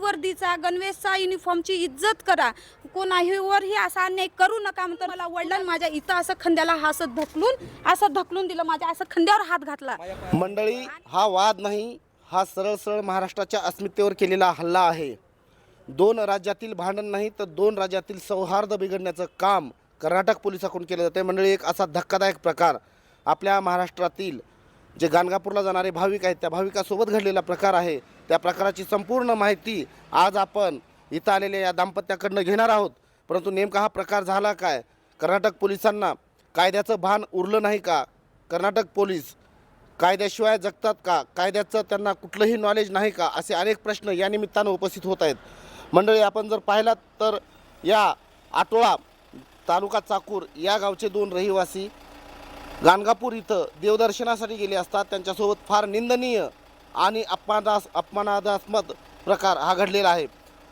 वर्दीचा गणवेशचा युनिफॉर्मची इज्जत करा, कोणाहीवरही असा अन्याय करू नका म्हणतो. मला वडिलांनी माझ्या इथं असं खांद्याला असं ढकलून दिलं, माझ्या असं खांद्यावर हात घातला. मंडळी, हा वाद नाही, हा सरळ सरळ महाराष्ट्राच्या अस्मितेवर केलेला हल्ला आहे. दोन राज्यातील भांडण नाही तर दोन राज्यातील सौहार्द बिघडण्याचं काम कर्नाटक पोलिसांकडून केलं जाते. मंडळी, एक असा धक्कादायक प्रकार आपल्या महाराष्ट्रातील जे गाणगापूरला जाणारे भाविक आहेत त्या भाविकासोबत घडलेला प्रकार आहे. त्या प्रकाराची संपूर्ण माहिती आज आपण इथं आलेल्या या दाम्पत्याकडनं घेणार आहोत. परंतु नेमका हा प्रकार झाला काय? कर्नाटक पोलिसांना कायद्याचं भान उरलं नाही का? कर्नाटक पोलीस कायद्याशिवाय जगतात का? कायद्याचं त्यांना कुठलंही नॉलेज नाही का? असे अनेक प्रश्न या निमित्तानं उपस्थित होत आहेत. मंडळी, आपण जर पाहिलात तर या आटोळा तालुका चाकूर या गावचे दोन रहिवासी गाणगापूर इथं देवदर्शनासाठी गेले असतात. त्यांच्यासोबत फार निंदनीय आणि अपमानास्पद प्रकार हा घडलेला आहे.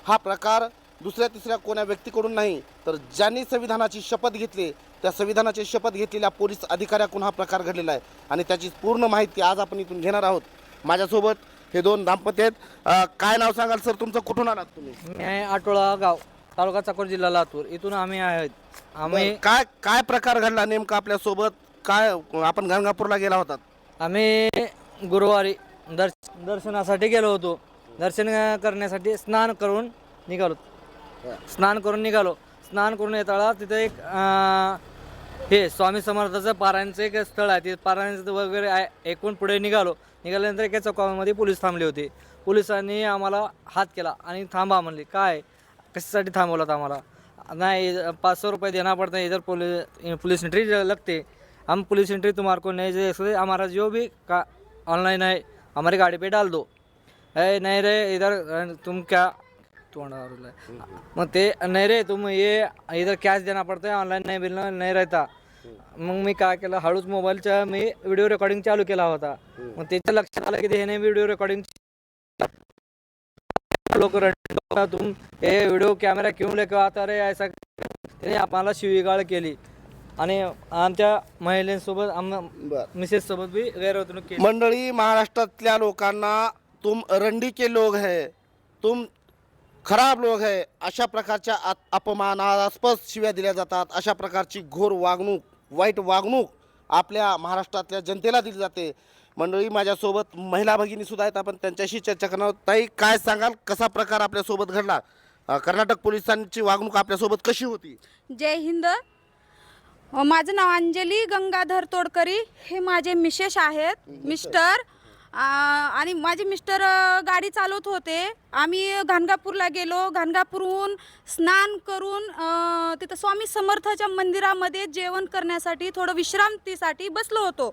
हा प्रकार दुसऱ्या तिसऱ्या कोण्या व्यक्तीकडून नाही तर ज्यांनी संविधानाची शपथ घेतली त्या संविधानाची शपथ घेतलेल्या पोलीस अधिकाऱ्याकडून हा प्रकार घडलेला आहे आणि त्याची पूर्ण माहिती आज आपण इथून घेणार आहोत. माझ्यासोबत हे दोन दाम्पत्य आहेत. काय नाव सांगाल सर तुमचं? कुठून आलात तुम्ही? मी आहे आटोळा गाव, तालुका चाकूर, जिल्हा लातूर. इथून आम्ही आहेत. आम्ही काय काय प्रकार घडला नेमका आपल्यासोबत? काय आपण गाणगापूरला गेला होतात? आम्ही गुरुवारी दर्शनासाठी गेलो होतो. दर्शन करण्यासाठी स्नान करून निघालो. स्नान करून येताना तिथे एक हे स्वामी समर्थाचं पारायणचं एक स्थळ आहे. ते पारायणाचं वगैरे ऐकून पुढे निघाल्यानंतर एका चौकामध्ये पोलीस थांबले होते. पोलिसांनी आम्हाला हात केला आणि थांबा म्हणले. काय कशासाठी थांबवलात आम्हाला? नहीं 500 रुपये देना पड़ता है, इधर पुलिस एंट्री लगते. हम पुलिस एंट्री तुम्हारे को नहीं दे सकते, हमारा जो भी ऑनलाइन है हमारी गाड़ी पे डाल दो. नहीं रे, इधर तुम क्या मग ते नाही रे, तुम ये इधर कॅश देना पड़ता है, ऑनलाइन नहीं बिलना नहीं रहता. मग मी काय केलं, हळूच मोबाईलच्या मी व्हिडिओ रेकॉर्डिंग चालू केला होता. मग त्याच्या लक्षात आलं की त्याने व्हिडिओ रेकॉर्डिंग तुम ये व्हिडिओ कॅमेरा क्यों लेकर आता रे, ऐसा त्याने आम्हाला शिवीगाळ केली आणि आमच्या महिलेसोबत मिसेस सोबत भी गैरवर्तणूक केली. मंडळी, महाराष्ट्रातल्या लोकांना तुम रंडी के लोग है, तुम खराब लोग है अशा प्रकारच्या अपमानास्पद शिव्या दिल्या जातात. अशा प्रकारची घोर वागणूक, वाईट वागणूक आपल्या महाराष्ट्रातल्या जनतेला दिली जाते. मंडळी, माझ्यासोबत महिला भगिनी सुद्धा आहेत. आपण त्यांच्याशी चर्चा करणार आहोत. ताई, काय सांगाल, कसा प्रकार आपल्यासोबत घडला? कर्नाटक पोलिसांची वागणूक आपल्यासोबत कशी होती? जय हिंद. माझं नाव अंजली गंगाधर तोडकरी. हे माझे मिसेस आहेत, मिस्टर. आणि माझे मिस्टर गाडी चालवत होते. आम्ही गाणगापूरला गेलो. गाणगापूरहून स्नान करून तिथं स्वामी समर्थाच्या मंदिरामध्ये जेवण करण्यासाठी थोडं विश्रांतीसाठी बसलो होतो.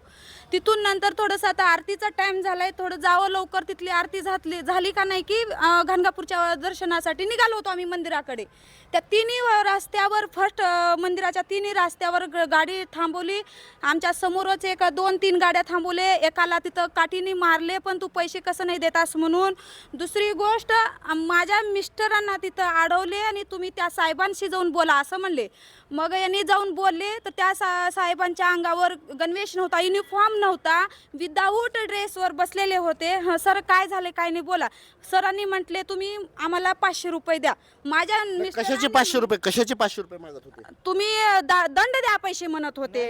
तिथून नंतर थोडंसं आता आरतीचा टाईम झाला आहे, थोडं जावं लवकर. तिथली आरती झाली का नाही की गाणगापूरच्या दर्शनासाठी निघालो होतो आम्ही मंदिराकडे. त्या तिन्ही रस्त्यावर फर्स्ट मंदिराच्या तिन्ही रस्त्यावर गाडी थांबवली. आमच्या समोरच एक 2-3 गाड्या थांबवले. एकाला तिथं काठीने मारले, पण तू पैसे कसं नाही देतास म्हणून. दुसरी गोष्ट, माझ्या मिस्टरांना तिथं अडवले आणि तुम्ही त्या साहेबांशी जाऊन बोला असं म्हणले. मग यांनी जाऊन बोलले तर त्या साहेबांच्या अंगावर गणवेश नव्हता, युनिफॉर्म नव्हता, विदाऊट ड्रेसवर बसलेले होते. सर काय झाले काय नाही बोला. सरांनी म्हटले तुम्ही आम्हाला 500 रुपये द्या. माझ्या कशाचे 500 रुपये? कशाचे 500 रुपये मागत होते? तुम्ही दंड द्या पैसे म्हणत होते.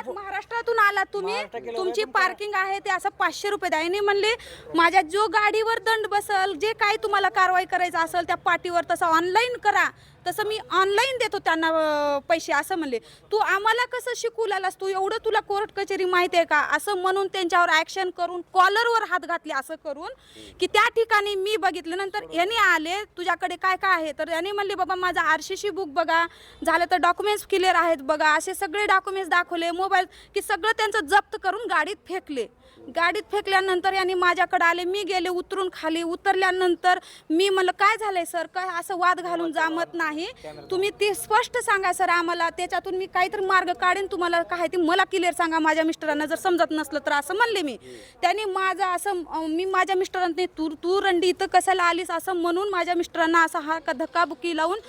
महाराष्ट्रातून आला तुम्ही, तुमची पार्किंग आहे ते असं 500 रुपये द्या. यांनी म्हणले माझ्या जो गाडीवर दंड बसल, जे काही तुम्हाला कारवाई करायचं असेल त्या पाटीवर तसं ऑनलाईन करा, तसं मी ऑनलाईन देतो त्यांना पैसे असं म्हणले. तू आम्हाला कसं शिकू लागलास, तू एवढं तुला कोर्ट कचेरी माहिती आहे का असं म्हणून त्यांच्यावर ॲक्शन करून कॉलरवर हात घातले असं करून की त्या ठिकाणी मी बघितलं. नंतर यांनी आले, तुझ्याकडे काय काय आहे तर यांनी म्हणले बाबा माझा आरसीसी बुक बघा, झालं तर डॉक्युमेंट्स क्लिअर आहेत बघा. असे सगळे डॉक्युमेंट्स दाखवले, मोबाईल की सगळं त्यांचं जप्त करून गाडीत फेकले. गाडीत फेकल्यानंतर यांनी माझ्याकडे आले. मी गेले उतरून खाली. उतरल्यानंतर मी म्हणलं काय झालंय सर, काय असं वाद घालून जमत नाही, तुम्ही ते स्पष्ट सांगा सर आम्हाला, त्याच्यातून मी काहीतरी मार्ग काढेन, तुम्हाला काय ते मला क्लिअर सांगा माझ्या मिस्टरांना जर समजत नसलं तर असं म्हणले मी. त्यांनी माझं असं मी माझ्या मिस्टरांना तू रंडी इथं कशाला आलीस असं म्हणून माझ्या मिस्टरांना असा हा धक्काबुक्की लावून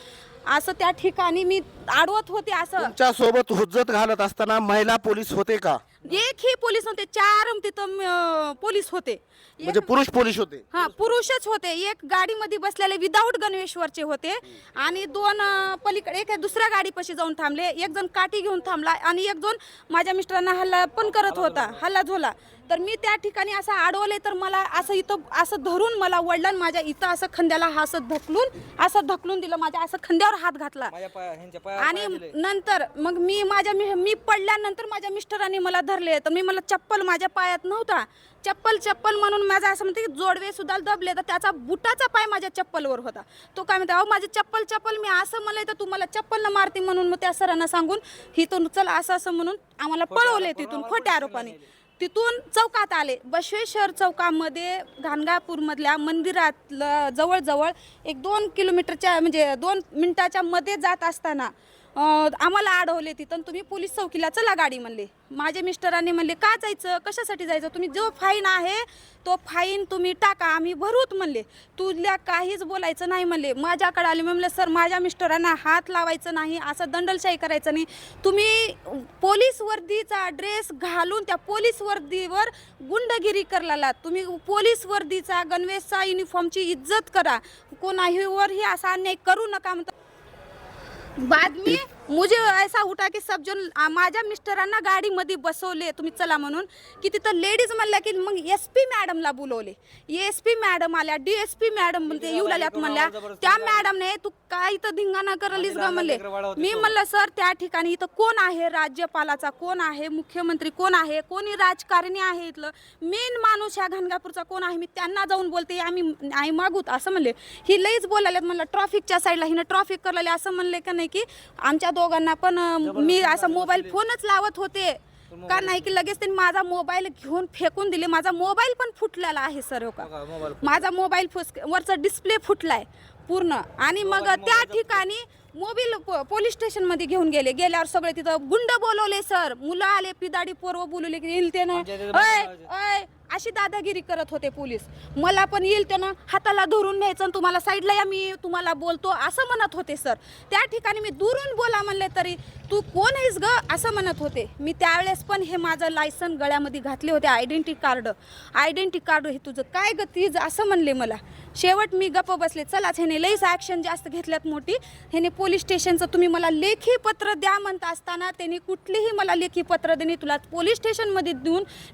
असं त्या ठिकाणी मी अडवत होते. असं तुमच्या सोबत हुज्जत घालत असताना महिला पोलीस होते का? एकही पोलीस नव्हते, 4 तिथं पोलीस होते. म्हणजे पुरुष पोलीस होते. हा पुरुषच होते. एक गाडीमध्ये बसलेले विदाऊट गणवेशवरचे होते आणि 2 पलीकडे एक दुसऱ्या गाडीपाशी जाऊन थांबले. एक जण काठी घेऊन थांबला आणि एक जण माझ्या मिस्टरांना हल्ला पण करत होता, हल्ला झोला. तर मी त्या ठिकाणी असं अडवले तर मला असं इथं असं धरून मला वडिलांनी माझ्या इथं असं खांद्याला असं ढकलून दिलं, माझ्या असं खांद्यावर हात घातला. आणि नंतर मग मी पडल्यानंतर माझ्या मिस्टरांनी मला धरले. तर मला चप्पल माझ्या पायात नव्हता, चप्पल म्हणून माझा असं म्हणते जोडवे सुद्धा दबले. तर त्याचा बुटाचा पाय माझ्या चप्पलवर होता. तो काय म्हणते, अहो माझी चप्पल मी असं म्हणले तर तू मला चप्पल न मारते म्हणून मग त्या सरांना सांगून हिथून चल असं म्हणून आम्हाला पळवले तिथून खोट्या आरोपाने. तिथून चौकात आले. बसवेश्वर चौकामध्ये घाणगापूरमधल्या मंदिरातलं जवळजवळ एक 2 किलोमीटरच्या म्हणजे 2 मिनिटाच्या मध्ये जात असताना आम्हाला अडवले तिथं. तुम्ही पोलीस चौकीला चला गाडी म्हणले. माझे मिस्टरांनी म्हणले का जायचं, कशासाठी जायचं, तुम्ही जो फाईन आहे तो फाईन तुम्ही टाका, आम्ही भरूत म्हणले. तुला काहीच बोलायचं नाही म्हणले. माझ्याकडे आले, म्हणलं सर माझ्या मिस्टरांना हात लावायचं नाही, असं दंडलशाही करायचं नाही. तुम्ही पोलीस वर्दीचा ड्रेस घालून त्या पोलीस वर्दीवर गुंडगिरी करायला, तुम्ही पोलीस वर्दीचा गणवेशचा युनिफॉर्मची इज्जत करा, कोणाहीवरही असा अन्याय करू नका म्हणतो. बाद में मुझे ऐसा उठा की सब जन माझ्या मिस्टरांना गाडीमध्ये बसवले तुम्ही चला म्हणून की तिथं लेडीज म्हणल्या की मग SP मॅडमला बोलवले. SP मॅडम आल्या, DSP मॅडम म्हणते येऊ लागल्यात म्हणल्या. त्या मॅडमने तू काय इथं धिंगाणा करलीस ग म्हणले. मी म्हणलं सर त्या ठिकाणी इथं कोण आहे, राज्यपालाचा कोण आहे, मुख्यमंत्री कोण आहे, कोणी राजकारणी आहे, इथलं मेन माणूस ह्या घाणगापूरचा कोण आहे, मी त्यांना जाऊन बोलते आम्ही मागूत असं म्हणले. ही लईच बोलायला म्हणलं ट्रॅफिकच्या साईडला हिनं ट्रॅफिक करायला असं म्हणले का नाही की आमच्या दोघांना पण मी असं मोबाईल फोनच लावत होते का नाही की लगेच त्यांनी माझा मोबाईल घेऊन फेकून दिले. माझा मोबाईल पण फुटलेला आहे सर, हो का माझा मोबाईल वरचा डिस्प्ले फुटलाय पूर्ण. आणि मग त्या ठिकाणी मोबाईल पोलीस स्टेशन मध्ये घेऊन गेल्यावर सगळे तिथं गुंड बोलवले सर, मुलं आले, पिदाडी पोरव बोलवले की येईल त्यानं अशी दादागिरी करत होते पोलीस. मला पण येईल त्यानं हाताला धरून न्यायचं, तुम्हाला साईडला या मी तुम्हाला बोलतो असं म्हणत होते सर. त्या ठिकाणी मी दुरून बोला म्हणले तरी तू कोण आहेस ग असं म्हणत होते. मी त्यावेळेस पण हे माझं लायसन गळ्यामध्ये घातले होते, आयडेंटिटी कार्ड हे तुझं काय ग तीज असं म्हणले मला. शेवट मी गप्प बसले. चलाच ह्याने लईच ॲक्शन जास्त घेतल्यात मोठी. ह्याने पोलीस स्टेशनचं तुम्ही मला लेखी पत्र द्या म्हणता असताना त्यांनी कुठलीही मला लेखी पत्र देणे, तुला पोलीस स्टेशनमध्ये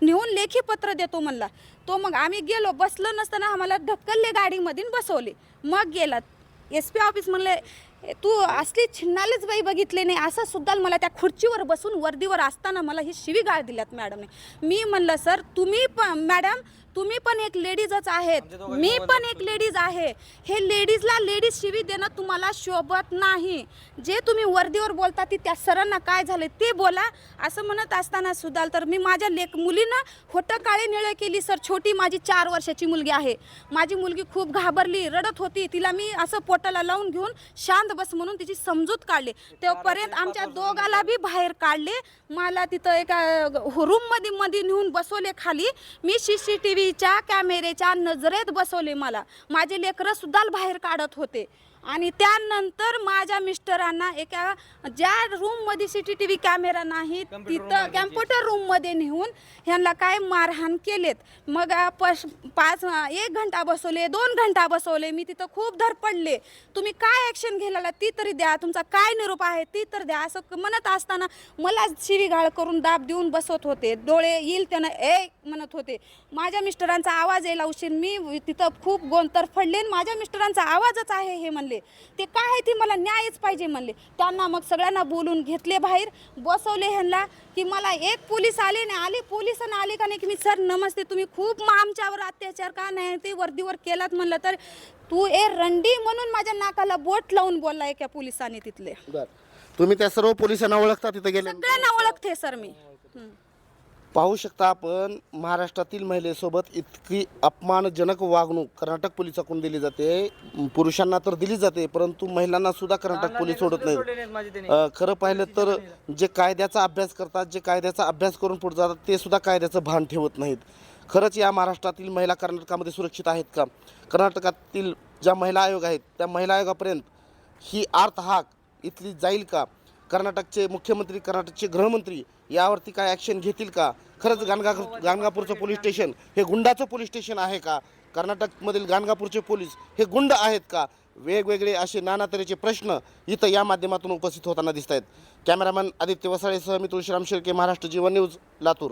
नेऊन लेखी पत्र देतो म्हणला. तो मग आम्ही गेलो, बसलं नसताना आम्हाला ढकलले गाडीमध्ये बसवले. मग गेलात SP ऑफिस म्हणले तू असली छिन्नालेच बाई बघितले नाही असं सुद्धा मला त्या खुर्चीवर बसून वर्दीवर असताना मला ही शिवीगाळ दिल्यात मॅडमने. मी म्हणलं सर तुम्ही पण मॅडम तुम्ही पण एक लेडीजच आहेत, मी पण एक लेडीज आहे. हे लेडीजला लेडीज शिवी देणं तुम्हाला शोभत नाही. जे तुम्ही वर्दीवर बोलता ती त्या सरांना काय झाले ते बोला असं म्हणत असताना सुद्धा तर मी माझ्या मुलीनं होतं काळे निळे केली सर. छोटी माझी 4 वर्षाची मुलगी आहे. माझी मुलगी खूप घाबरली, रडत होती. तिला मी असं पोटाला लावून घेऊन शांत बस म्हणून तिची समजूत काढली. तेव्हापर्यंत आमच्या दोघाला बी बाहेर काढले. मला तिथं एका रूममध्ये नेऊन बसवले खाली. मी CCTVच्या कॅमेऱ्याच्या नजरेत बसवले. मला माझे लेकरं सुद्धा बाहेर काढत होते. आणि त्यानंतर माझ्या मिस्टरांना एका ज्या रूममध्ये CCTV कॅमेरा नाही तिथं कॅम्प्युटर रूममध्ये नेऊन ह्यांना काय मारहाण केलेत. मग 1 घंटा बसवले, 2 घंटा बसवले. मी तिथं खूप धडपडले. तुम्ही काय ॲक्शन घ्यायला ती तरी द्या, तुमचा काय निरोप आहे ती तर द्या असं म्हणत असताना मला शिवीगाळ करून दाब देऊन बसवत होते. डोळे येईल त्यानं म्हणत होते. माझ्या मिस्टरांचा आवाज यायला उशीर. मी तिथं खूप गोंतर फडले. माझ्या मिस्टरांचा आवाजच आहे हे म्हणले. ते काय आहे ती मला न्यायच पाहिजे म्हणले. त्यांना मग सगळ्यांना बोलून घेतले बाहेर, बसवले ह्यांना की मला एक पोलीस आले नाही. आले पोलिसांना आले का नाही की मी सर नमस्ते तुम्ही खूप आमच्यावर अत्याचार का नाही ते वर्दीवर केलात म्हणलं तर तू रंडी म्हणून माझ्या नाकाला बोट लावून बोलला एका पोलिसांनी तिथले. तुम्ही त्या सर्व पोलिसांना ओळखता तिथे गेले? सगळ्यांना ओळखते सर मी. पाहू शकता आपण महाराष्ट्रातील महिलेसोबत इतकी अपमानजनक वागणूक कर्नाटक पोलिसांकडून दिली जाते. पुरुषांना तर दिली जाते परंतु महिलांना सुद्धा कर्नाटक पोलीस सोडत नाही. खरं पाहिलं तर जे कायद्याचा अभ्यास करतात, जे कायद्याचा अभ्यास करून पुढे जातात ते सुद्धा कायद्याचं भान ठेवत नाहीत. खरंच या महाराष्ट्रातील महिला कर्नाटकामध्ये सुरक्षित आहेत का? कर्नाटकातील ज्या महिला आयोग आहेत त्या महिला आयोगापर्यंत ही आर्त हाक इथली जाईल का? कर्नाटकचे मुख्यमंत्री, कर्नाटकचे गृहमंत्री यावरती काय ॲक्शन घेतील का? खरंच गाणगापूरचं पोलीस स्टेशन हे गुंडाचं पोलीस स्टेशन आहे का? कर्नाटकमधील गाणगापूरचे पोलीस हे गुंड आहेत का? वेगवेगळे असे नाना तऱ्हेचे प्रश्न इथं या माध्यमातून उपस्थित होताना दिसत आहेत. कॅमेरामॅन आदित्य वसाळेसह मी तुळशीराम शेळके, महाराष्ट्र जीवन न्यूज, लातूर.